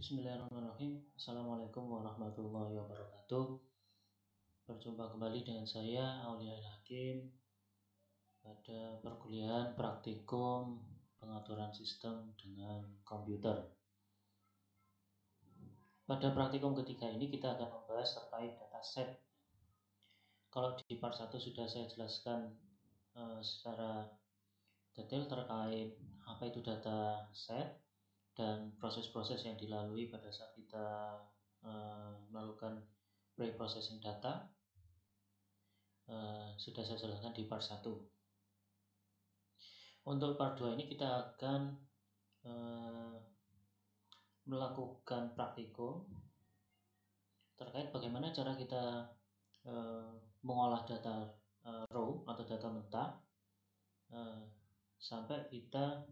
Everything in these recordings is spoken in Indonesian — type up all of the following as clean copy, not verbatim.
Bismillahirrahmanirrahim. Assalamualaikum warahmatullahi wabarakatuh. Berjumpa kembali dengan saya Aulia Hakim pada perkuliahan praktikum pengaturan sistem dengan komputer. Pada praktikum ketiga ini kita akan membahas terkait dataset. Kalau di part 1 sudah saya jelaskan secara detail terkait apa itu dataset dan proses-proses yang dilalui pada saat kita melakukan pre-processing data. Sudah saya jelaskan di part 1. Untuk part 2 ini kita akan melakukan praktikum terkait bagaimana cara kita mengolah data raw atau data mentah sampai kita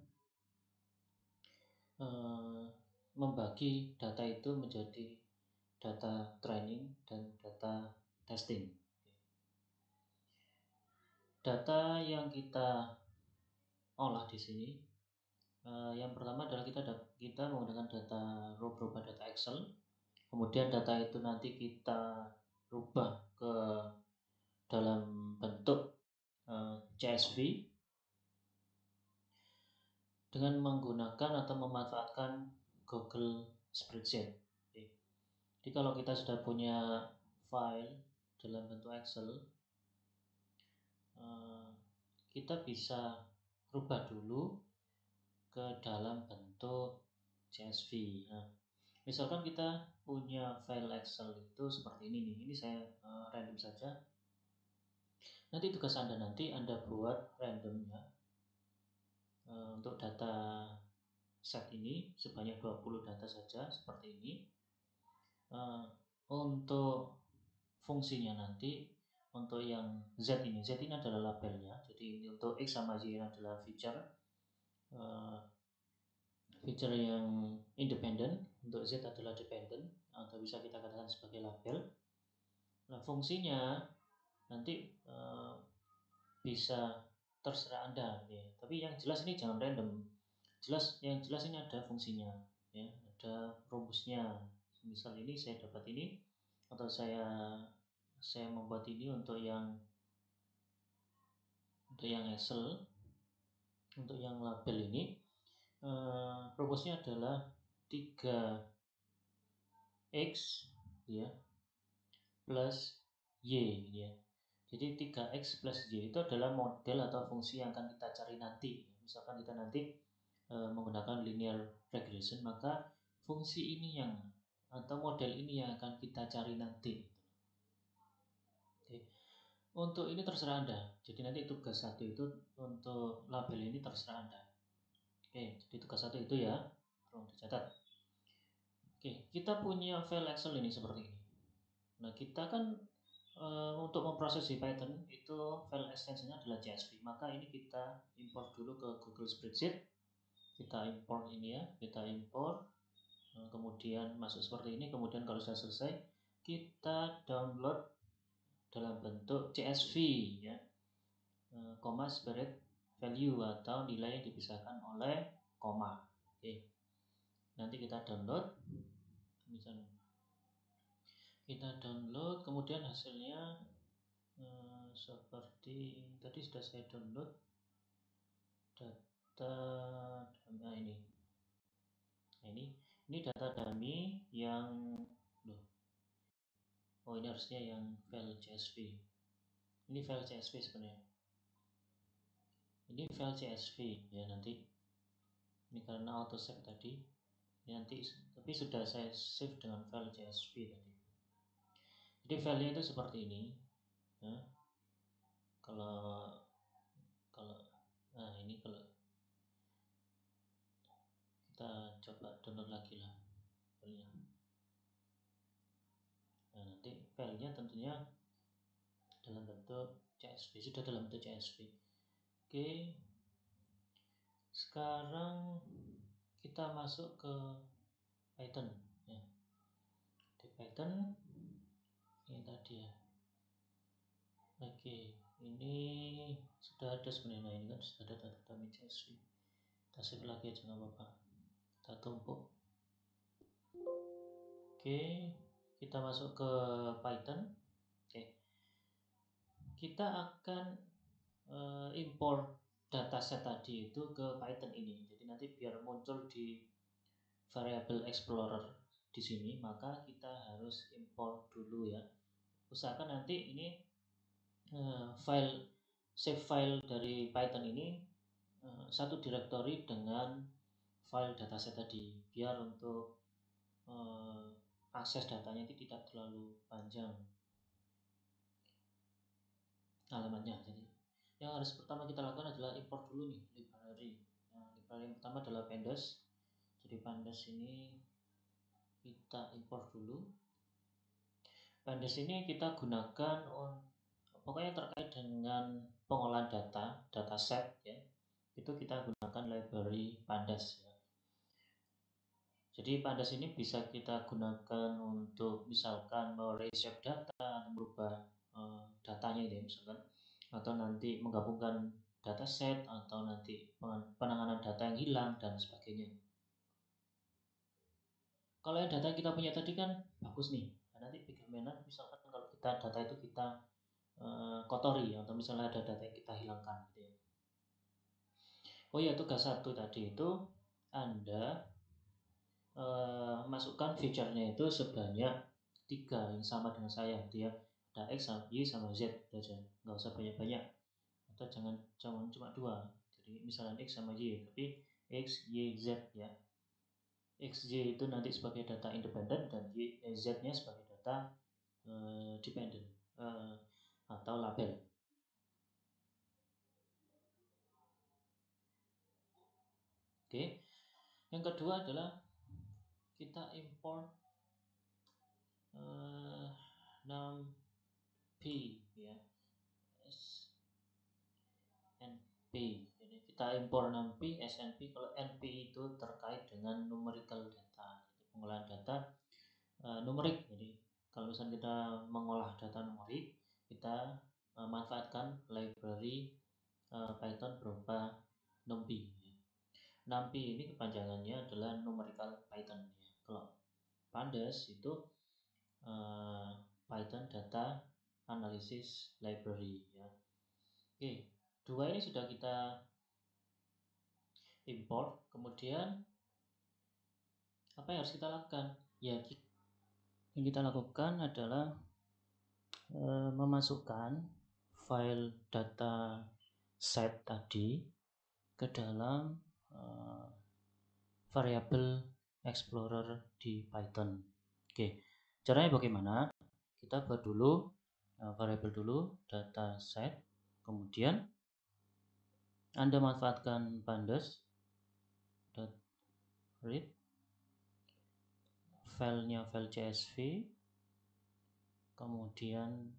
membagi data itu menjadi data training dan data testing. Data yang kita olah di sini, yang pertama adalah kita menggunakan data raw berupa data Excel. Kemudian data itu nanti kita rubah ke dalam bentuk CSV dengan menggunakan atau memanfaatkan Google Spreadsheet. Jadi kalau kita sudah punya file dalam bentuk Excel, kita bisa rubah dulu ke dalam bentuk CSV. Nah, misalkan kita punya file Excel itu seperti ini nih. Ini saya random saja. Nanti tugas Anda buat random ya. Untuk data set ini sebanyak 20 data saja seperti ini. Untuk fungsinya nanti untuk yang Z ini adalah labelnya. Jadi ini untuk X sama Y ini adalah feature yang independen, untuk Z adalah dependent atau bisa kita katakan sebagai label. Nah, fungsinya nanti bisa terserah Anda ya. Tapi yang jelas ini jangan random. Yang jelas ini ada fungsinya ya, ada rumusnya. Misal ini saya dapat ini atau saya membuat ini untuk yang Excel, untuk yang label ini rumusnya adalah 3x ya plus y ya. Jadi 3x plus y itu adalah model atau fungsi yang akan kita cari nanti. Misalkan kita nanti menggunakan linear regression, maka fungsi ini atau model ini yang akan kita cari nanti. Oke. Untuk ini terserah Anda. Jadi nanti tugas 1 itu untuk label ini terserah Anda. Oke, jadi tugas 1 itu ya, tolong dicatat. Oke, kita punya file Excel ini seperti ini. Nah, kita kan untuk memproses di Python itu file extensionnya adalah CSV. Maka ini kita import dulu ke Google Spreadsheet. Kita import ini ya, kita import. Kemudian masuk seperti ini. Kemudian kalau sudah selesai, kita download dalam bentuk CSV ya, koma separate value atau nilai yang dipisahkan oleh koma. Oke. Nanti kita download. Misalnya kita download, kemudian hasilnya seperti tadi sudah saya download data ini. Nah, ini data dummy yang ini harusnya yang file CSV. Ini file CSV sebenarnya. Ini file CSV ya nanti. Ini karena auto save tadi. Ini nanti tapi sudah saya save dengan file CSV tadi. Jadi filenya itu seperti ini. Ya. Ini kalau kita coba download lagi lah filenya. Nah, nanti filenya tentunya dalam bentuk CSV, sudah dalam bentuk CSV. Oke. Sekarang kita masuk ke Python ya. Di Python ini tadi ya. Oke, ini sudah ada sebenarnya. Nah, ini kan sudah ada data dummy CSV. Kita save lagi aja nggak apa-apa. Kita tumpuk. Oke, kita masuk ke Python. Oke, kita akan import dataset tadi itu ke Python ini. Jadi nanti biar muncul di variable explorer di sini, maka kita harus import dulu ya. Usahakan nanti ini save file dari Python ini satu directory dengan file dataset tadi, biar untuk akses datanya itu tidak terlalu panjang alamatnya. Jadi yang harus pertama kita lakukan adalah import dulu nih library. Nah, library yang pertama adalah pandas. Jadi pandas ini kita import dulu. Pandas ini kita gunakan pokoknya terkait dengan pengolahan dataset ya. Itu kita gunakan library pandas ya. Jadi pandas ini bisa kita gunakan untuk misalkan mereshape data atau merubah datanya itu ya, misalkan, atau nanti menggabungkan dataset, atau nanti penanganan data yang hilang dan sebagainya. Kalau yang data yang kita punya tadi kan bagus nih. Nah, nanti bagaimana misalkan kalau data itu kita kotori, atau misalnya ada data yang kita hilangkan gitu ya. Oh ya, tugas satu tadi itu Anda masukkan feature-nya itu sebanyak 3 yang sama dengan saya gitu ya. Ada X, Y, sama Z saja, nggak usah banyak-banyak, atau jangan cuma 2. Jadi misalnya X sama Y, tapi X, Y, Z ya. X, Y itu nanti sebagai data independen, dan Z-nya sebagai data dependent atau label. Oke. Yang kedua adalah kita import numpy ya, SNP. Jadi kita import numpy, SNP. Kalau NP itu terkait dengan numerical data, jadi pengolahan data numerik. Jadi kalau misalnya kita mengolah data numerik, kita manfaatkan library Python berupa numpy. Numpy ini kepanjangannya adalah numerical Python ya. Kalau pandas itu Python Data Analysis Library ya. Oke, 2 ini sudah kita import. Kemudian apa yang harus kita lakukan? Ya, yang kita lakukan adalah memasukkan file data set tadi ke dalam variabel explorer di Python. Oke, caranya bagaimana? Kita buat dulu variabel dulu data set, kemudian Anda manfaatkan pandas .read filenya file CSV, kemudian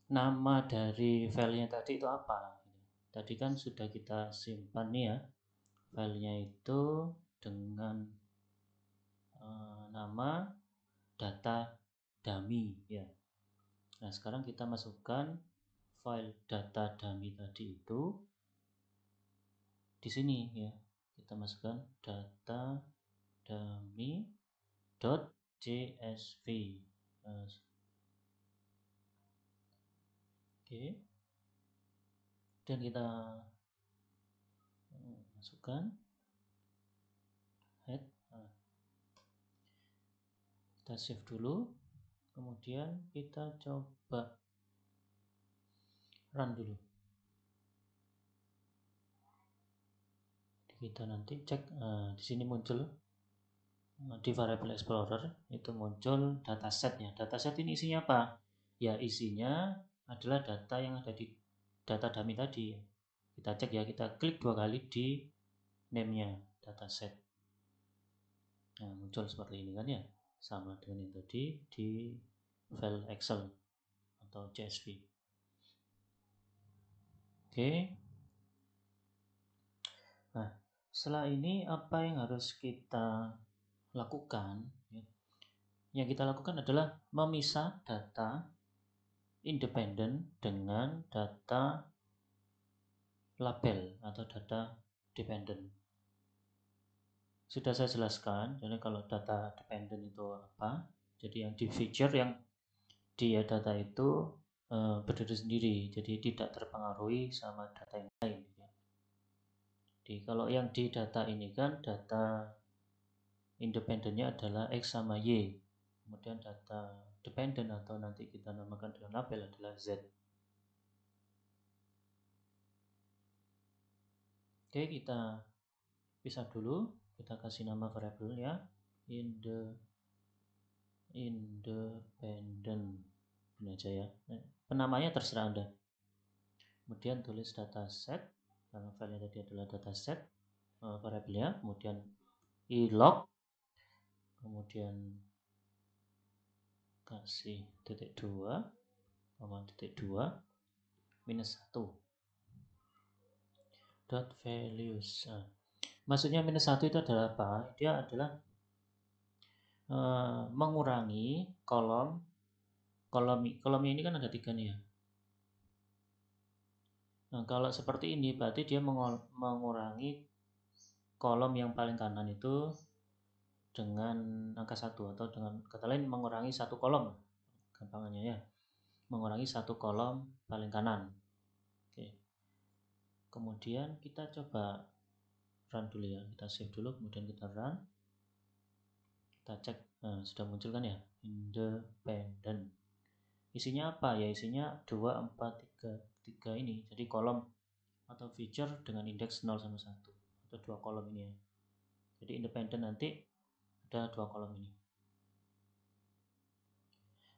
nama dari filenya tadi itu apa. Tadi kan sudah kita simpan nih ya, filenya itu dengan nama data dummy ya. Nah, sekarang kita masukkan file data dummy tadi itu di sini ya. Kita masukkan data dummy.csv. Oke. Dan kita masukkan head. Kita save dulu, kemudian kita coba run dulu. Jadi kita nanti cek di sini muncul di variable explorer itu muncul datasetnya. Dataset ini isinya apa? Ya, isinya adalah data yang ada di data dummy tadi. Kita cek ya, kita klik 2 kali di name-nya dataset. Nah, muncul seperti ini kan ya, sama dengan yang tadi di file Excel atau CSV. Oke. Nah, setelah ini apa yang harus kita lakukan? Yang kita lakukan adalah memisah data independen dengan data label atau data dependent. sudah saya jelaskan. Jadi kalau data dependent itu apa? Jadi yang di feature yang dia data itu berdiri sendiri, jadi tidak terpengaruhi sama data yang lain. Jadi kalau yang di data ini kan data independennya adalah X sama Y. Kemudian data dependent atau nanti kita namakan dengan label adalah Z. Oke, kita pisah dulu. Kita kasih nama variabelnya independent. Ini aja ya. Penamanya terserah Anda. Kemudian tulis dataset, karena filenya tadi adalah dataset variabelnya. Kemudian ilog, kemudian kasih titik 2, titik 2 minus 1 dot values. Maksudnya minus 1 itu adalah apa? Dia adalah mengurangi kolomnya ini kan ada 3 nih ya. Nah, kalau seperti ini berarti dia mengurangi kolom yang paling kanan itu dengan angka 1, atau dengan kata lain mengurangi satu kolom, gampangannya ya. Mengurangi satu kolom paling kanan. Oke. Kemudian kita coba run dulu ya. Kita save dulu, kemudian kita run. Kita cek, sudah muncul kan ya? Independent. Isinya apa ya? Isinya 2, 4, 3 ini. Jadi kolom atau feature dengan indeks 0 sama 1. Atau 2 kolom ini ya. Jadi independent nanti ada 2 kolom ini.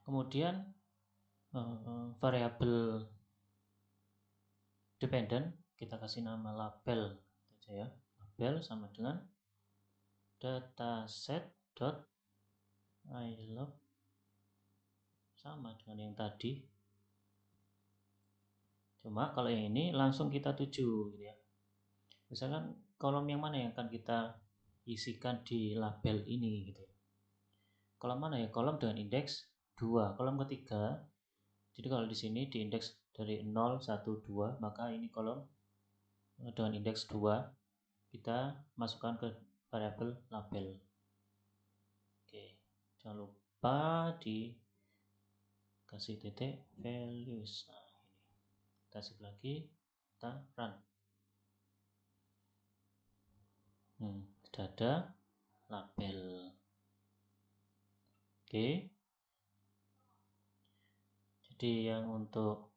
Kemudian variabel dependent kita kasih nama label aja ya. Label sama dengan dataset.ilog sama dengan yang tadi. Cuma kalau yang ini langsung kita tuju gitu ya. Misalkan kolom yang mana yang akan kita isikan di label ini gitu ya. Kolom mana ya? Kolom dengan indeks 2. Kolom ketiga. Jadi kalau di sini di indeks dari 0, 1, 2, maka ini kolom dengan indeks 2 kita masukkan ke variabel label. Oke, jangan lupa dikasih titik values. Nah, ini kita save lagi, kita run. Sudah ada label. Oke. Jadi yang untuk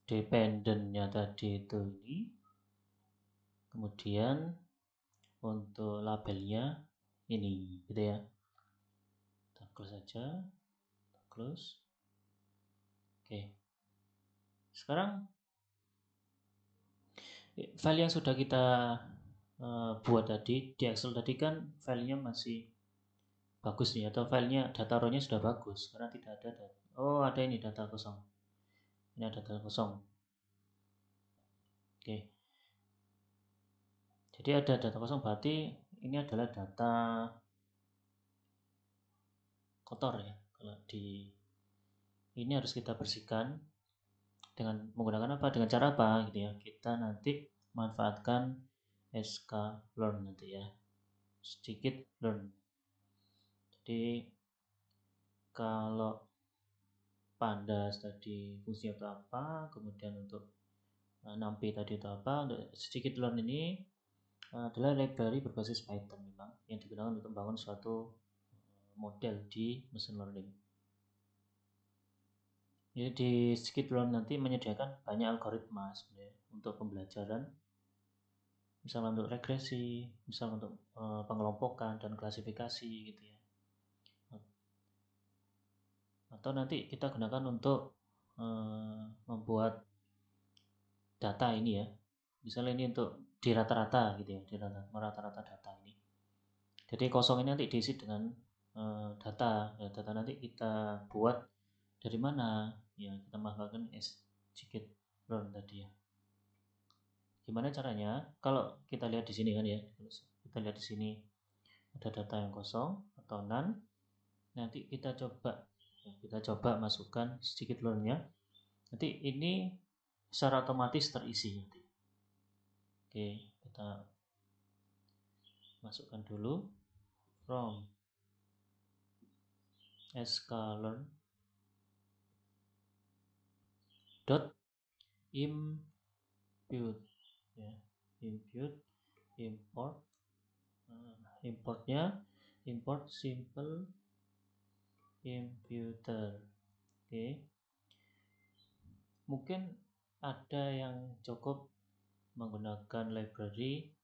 dependentnya tadi itu ini. Kemudian untuk labelnya ini, gitu ya. Kita close saja. Kita close. Oke. Sekarang file yang sudah kita buat tadi di Excel tadi kan filenya masih bagus nih, atau filenya data row-nya sudah bagus karena tidak ada data. Oh, ada ini data kosong. Ini ada data kosong. Oke. Jadi ada data kosong berarti ini adalah data kotor ya. Kalau di ini harus kita bersihkan dengan menggunakan apa? Dengan cara apa gitu ya. Kita nanti manfaatkan sklearn nanti ya. Sedikit learn. Jadi kalau pandas tadi fungsi atau apa, kemudian untuk numpy tadi itu apa, untuk sedikit learn ini adalah library berbasis Python memang yang digunakan untuk membangun suatu model di machine learning. Jadi di sklearn nanti menyediakan banyak algoritma sebenarnya untuk pembelajaran, misalnya untuk regresi, misalnya untuk pengelompokan dan klasifikasi gitu ya. Atau nanti kita gunakan untuk membuat data ini ya. Misalnya ini untuk di rata-rata gitu ya, di rata-rata data ini. Jadi kosong ini nanti diisi dengan data. Ya, data nanti kita buat dari mana? Ya, kita manfaatkan sklearn tadi ya. Gimana caranya? Kalau kita lihat di sini kan ya, kita lihat di sini ada data yang kosong atau none. Nanti kita coba masukkan sklearn-nya. Nanti ini secara otomatis terisi nanti. Oke, kita masukkan dulu from sklearn dot impute ya, impute import importnya import simple imputer. Oke. Mungkin ada yang cukup menggunakan library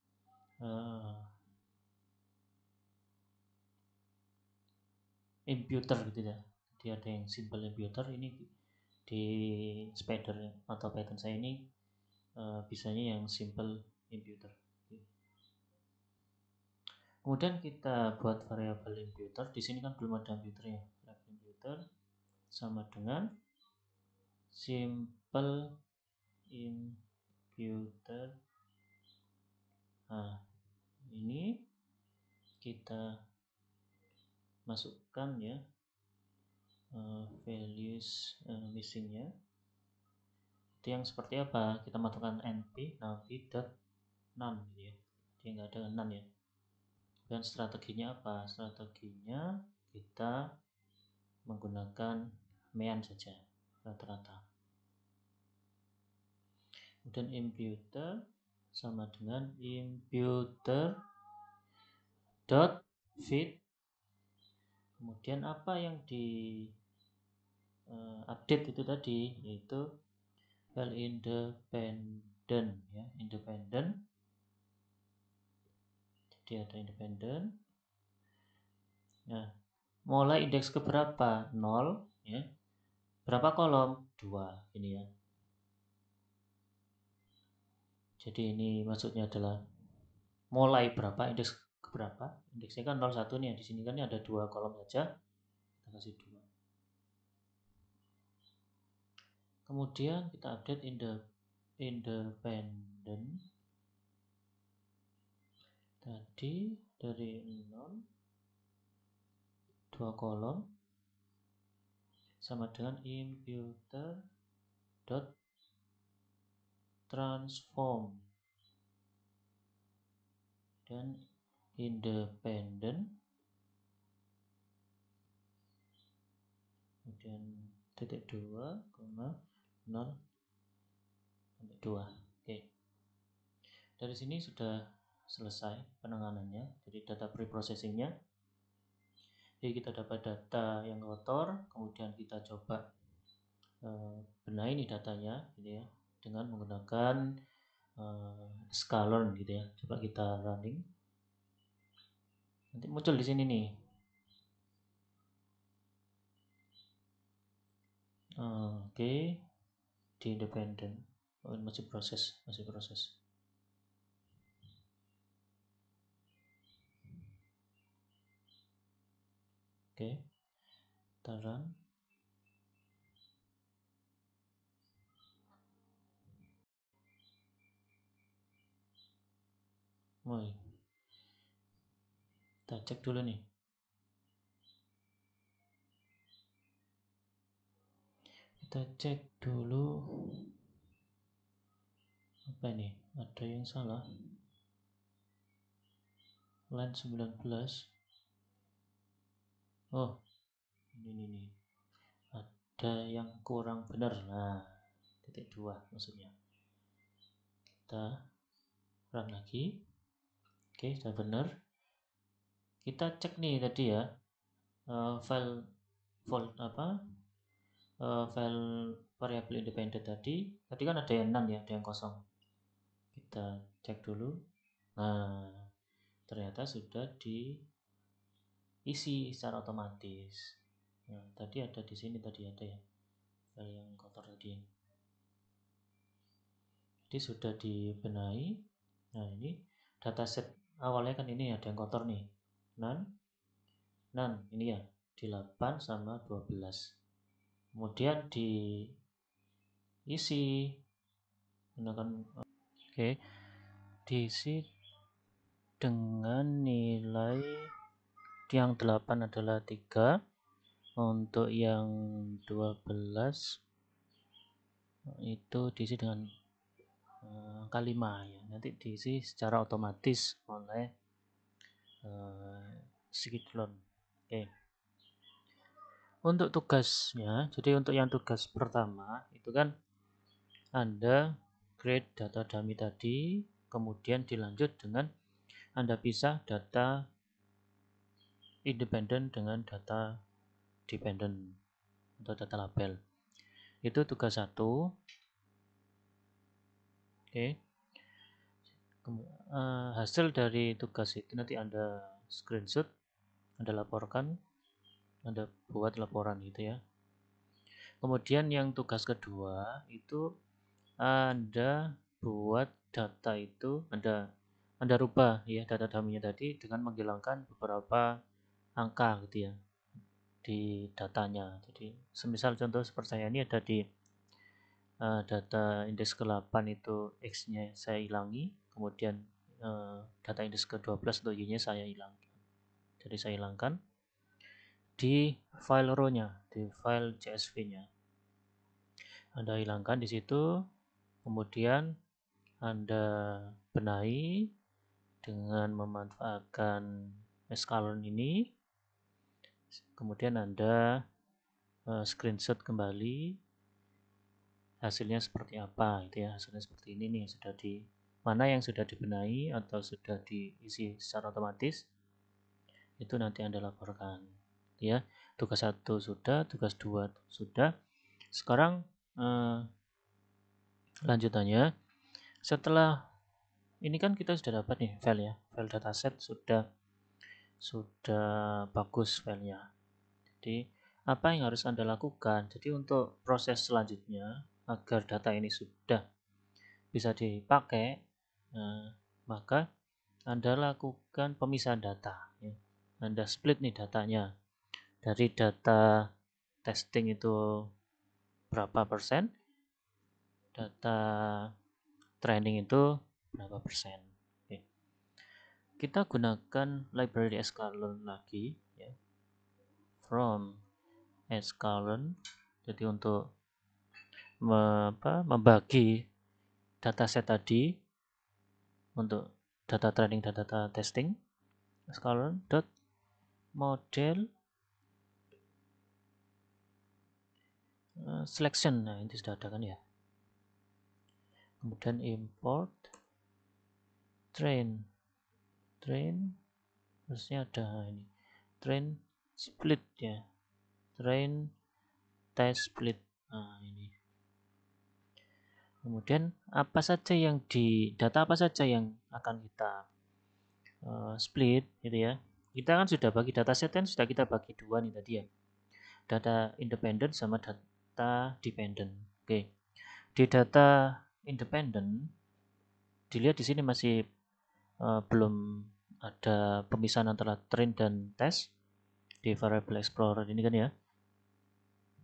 imputer gitu ya. Jadi ada yang simple imputer, ini di Spider atau Python saya ini bisanya yang simple imputer. Kemudian kita buat variabel imputer. Di sini kan belum ada imputernya. Variabel imputer sama dengan simple imputer. Nah, ini kita masukkan ya values missingnya. Itu yang seperti apa? Kita masukkan np none gitu ya. Dia nggak ada none ya. Dan strateginya apa? Strateginya kita menggunakan main saja rata-rata. Kemudian imputer sama dengan imputer dot fit. Kemudian apa yang di update itu tadi, yaitu file independent ya, independent. Jadi ada independent. Nah, mulai indeks ke berapa? 0 ya. Berapa kolom? 2 ini ya. Jadi ini maksudnya adalah mulai berapa, indeks ke berapa. Indeksnya kan 01 nih, di sini kan ada 2 kolom saja. Kita kasih 2. Kemudian kita update independent. Tadi dari 0 2 kolom sama dengan imputer dot transform dan independent, kemudian titik 2, 0 sampai 2. Oke. Dari sini sudah selesai penanganannya. Jadi data preprocessingnya. Jadi kita dapat data yang kotor, kemudian kita coba benahi ini datanya gitu ya dengan menggunakan sklearn gitu ya. Coba kita running. Nanti muncul di sini nih. Oke. Di independent. Oh, masih proses. Oke. Kita run. Kita cek dulu nih. Kita cek dulu. Apa ini? Ada yang salah. Line 19. Oh, ini. Ada yang kurang benar. Nah, titik 2 maksudnya. Kita run lagi. Oke, sudah benar. Kita cek nih tadi ya. File variabel independent tadi kan ada yang none ya, ada yang kosong. Kita cek dulu. Nah, ternyata sudah diisi secara otomatis. Nah, tadi ada di sini tadi ada ya file yang kotor tadi. Jadi sudah dibenahi. Nah, ini dataset awalnya kan ini ada yang kotor nih. None ini ya di 8 sama 12. Kemudian diisi gunakan diisi dengan nilai yang 8 adalah 3, untuk yang 12 itu diisi dengan angka 5 ya. Nanti diisi secara otomatis oleh scikit-learn. Oke. Untuk tugasnya, jadi untuk yang tugas pertama itu kan Anda create data dummy tadi, kemudian dilanjut dengan Anda pisah data independen dengan data dependent atau data label. Itu tugas 1. Oke. Hasil dari tugas itu nanti Anda screenshot, Anda laporkan, Anda buat laporan gitu ya. Kemudian yang tugas kedua itu Anda buat data itu, Anda rubah ya data dummy-nya tadi dengan menghilangkan beberapa angka gitu ya di datanya. Jadi semisal contoh seperti saya ini ada di data indeks ke-8 itu X-nya saya hilangi, kemudian data indeks ke-12 untuk Y-nya saya hilangkan. Jadi saya hilangkan di file row-nya, di file CSV-nya. Anda hilangkan di situ, kemudian Anda benahi dengan memanfaatkan sklearn ini, kemudian Anda screenshot kembali hasilnya seperti apa itu ya, hasilnya seperti ini nih, sudah di mana yang sudah dibenahi atau sudah diisi secara otomatis, itu nanti Anda laporkan ya. Tugas 1 sudah, tugas 2 sudah. Sekarang lanjutannya, setelah ini kan kita sudah dapat nih file ya, file dataset sudah bagus filenya. Jadi apa yang harus Anda lakukan? Jadi untuk proses selanjutnya agar data ini sudah bisa dipakai, maka Anda lakukan pemisahan data. Ya. Anda split nih datanya. Dari data testing itu berapa persen, data training itu berapa persen. Oke. Kita gunakan library sklearn lagi, ya. From sklearn. Jadi untuk membagi dataset tadi untuk data training dan data testing, sklearn.model selection. Nah, ini sudah ada kan ya. Kemudian import train harusnya ada ini, train split ya, train test split. Nah, ini kemudian apa saja yang data apa saja yang akan kita split gitu ya. Kita kan sudah bagi dataset kan sudah kita bagi dua nih tadi ya, data independent sama data dependent. Oke, di data independent dilihat di sini masih belum ada pemisahan antara train dan test di variable explorer ini kan ya.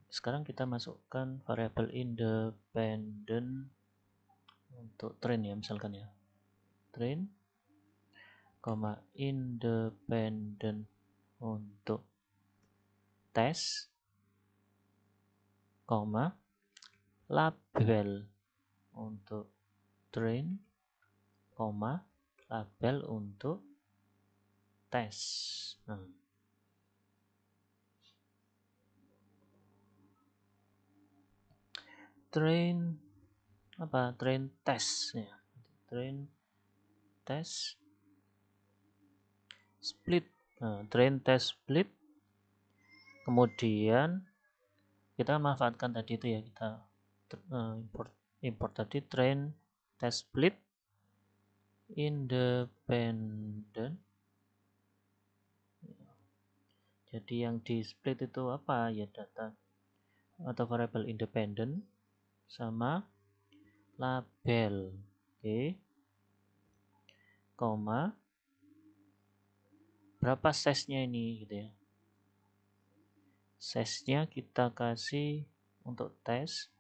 Sekarang kita masukkan variable independent untuk train ya, misalkan ya, train, independent untuk test, label untuk train, label untuk test. Train test ya, train test split. Train test split, kemudian kita manfaatkan tadi itu ya, kita import tadi train test split independent. Jadi yang di split itu apa ya, data atau variable independent sama label. Oke. Koma, berapa size-nya ini gitu ya. Size-nya kita kasih untuk tes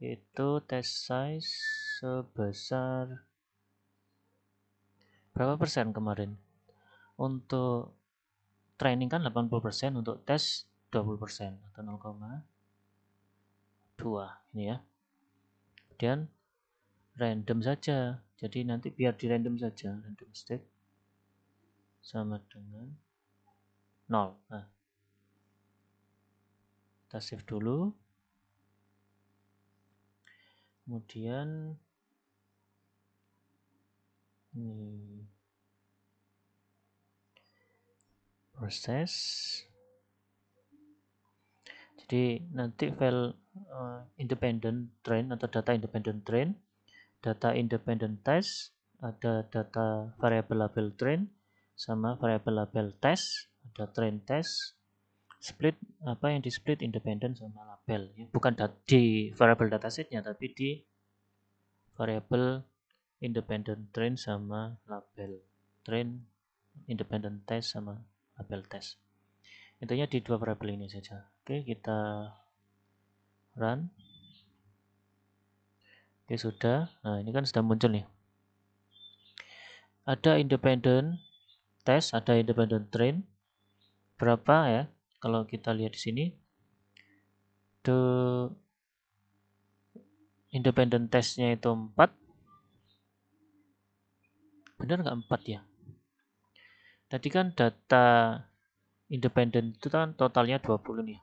itu test size sebesar berapa persen kemarin. Untuk training kan 80%, untuk tes 20% atau 0,2 ini ya. Kemudian random saja, jadi nanti biar di random saja, random state sama dengan 0. Nah, kita save dulu. Kemudian ini proses. Jadi nanti file independent train atau data independent train, data independent test, ada data variable label train sama variable label test, ada train test, split apa yang di split independent sama label, bukan di variable datasetnya tapi di variable independent train sama label train, independent test sama label test. Intinya di dua variable ini saja. Oke, kita run. Oke, sudah. Nah, ini kan sudah muncul nih. Ada independent test, ada independent train. Berapa ya? Kalau kita lihat di sini, the independent testnya itu 4. Benar nggak 4 ya? Tadi kan data independent itu kan totalnya 20 nih.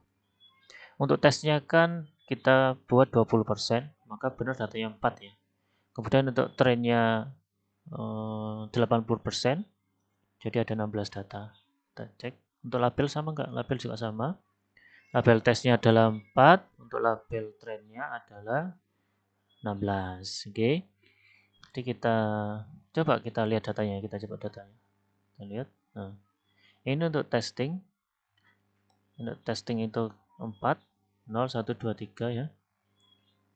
Untuk tesnya kan kita buat 20%, maka benar datanya 4 ya. Kemudian untuk trainnya 80%, jadi ada 16 data. Kita cek. Untuk label sama nggak? Label juga sama. Label tesnya adalah 4, untuk label trainnya adalah 16. Oke. Jadi kita coba kita lihat datanya, kita coba datanya. Kita lihat. Nah, ini untuk testing. Untuk testing itu 4, 0, 1, 2, 3 ya.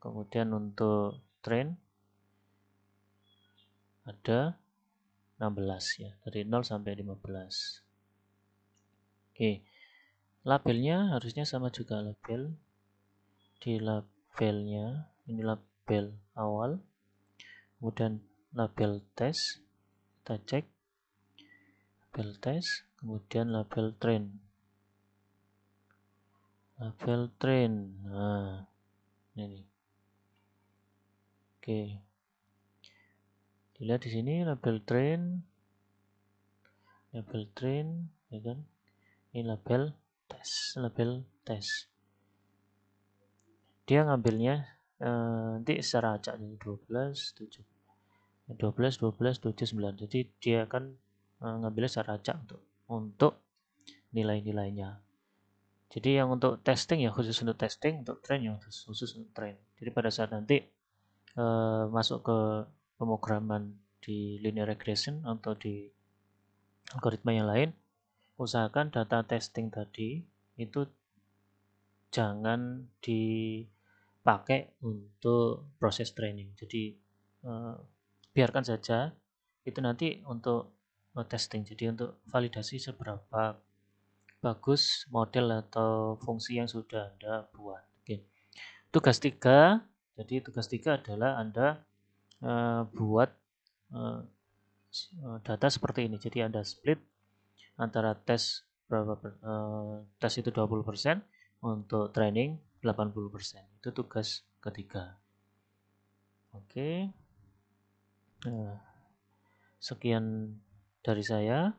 Kemudian untuk train ada 16 ya, dari 0 sampai 15. Oke. Labelnya harusnya sama juga, label. Di labelnya, ini label awal. Kemudian label test. Kita cek. Label test, kemudian label train. Label train. Nah, ini. Oke. Dilihat di sini label train, ya kan? Ini label test. Dia ngambilnya nanti secara acak nih 12, 7, 12, 12, 7, 9. Jadi dia akan ngambilnya secara acak untuk nilai-nilainya. Jadi yang untuk testing ya khusus untuk testing, untuk train ya khusus untuk train. Jadi pada saat nanti masuk ke pemrograman di linear regression atau di algoritma yang lain, usahakan data testing tadi itu jangan dipakai untuk proses training. Jadi biarkan saja itu nanti untuk testing. Jadi untuk validasi seberapa bagus model atau fungsi yang sudah Anda buat. Oke. Tugas 3, jadi tugas 3 adalah Anda buat data seperti ini. Jadi Anda split antara tes tes itu 20%, untuk training 80%. Itu tugas ketiga. Oke. Nah, sekian dari saya.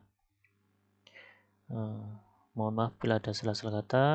Mohon maaf bila ada salah-salah kata.